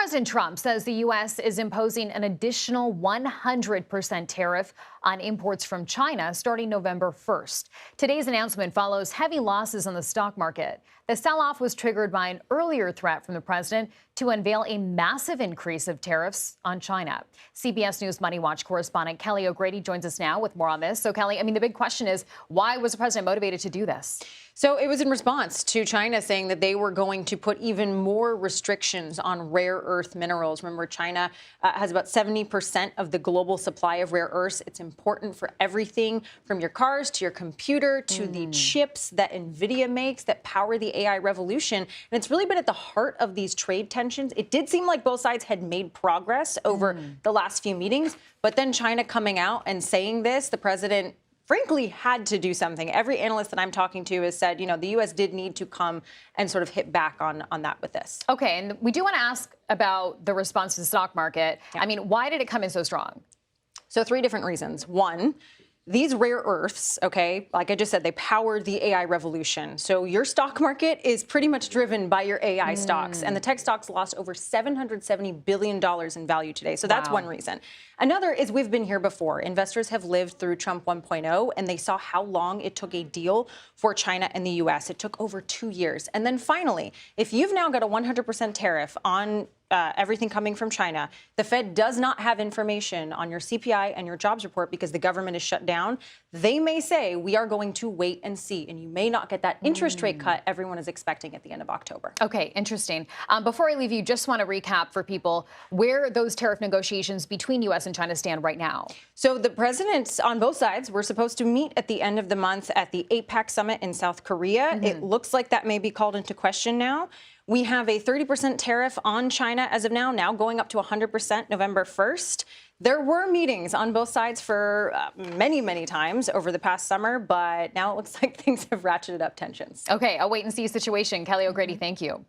President Trump says the U.S. is imposing an additional 100% tariff on imports from China starting November 1st. Today's announcement follows heavy losses on the stock market. The sell-off was triggered by an earlier threat from the president to unveil a massive increase of tariffs on China. CBS News MoneyWatch correspondent Kelly O'Grady joins us now with more on this. So, Kelly, the big question is, why was the president motivated to do this? So it was in response to China saying that they were going to put even more restrictions on rare earth minerals. Remember, China has about 70% of the global supply of rare earths. It's important for everything from your cars to your computer to the chips that NVIDIA makes that power the AI revolution. And it's really been at the heart of these trade tensions. It did seem like both sides had made progress over the last few meetings, but then China coming out and saying this, the president frankly had to do something. Every analyst that I'm talking to has said, the U.S. did need to come and sort of hit back on that with this. Okay, and we do want to ask about the response to the stock market. Yeah. Why did it come in so strong? So 3 different reasons. One, these rare earths, okay, like I just said, they power the AI revolution. So your stock market is pretty much driven by your AI stocks. And the tech stocks lost over $770 billion in value today. So that's one reason. Another is we've been here before. Investors have lived through Trump 1.0, and they saw how long it took a deal for China and the U.S. It took over 2 years. And then finally, if you've now got a 100% tariff on everything coming from China, the Fed does not have information on your CPI and your jobs report because the government is shut down. They may say, we are going to wait and see, and you may not get that interest rate cut everyone is expecting at the end of October. Okay, interesting. Before I leave you, just want to recap for people where those tariff negotiations between U.S. and China stand right now. So the presidents on both sides were supposed to meet at the end of the month at the APEC summit in South Korea. It looks like that may be called into question now. We have a 30% tariff on China as of now going up to 100% November 1st. There were meetings on both sides for many, many times over the past summer, but now it looks like things have ratcheted up tensions. Okay, a wait and see situation. Kelly O'Grady, thank you.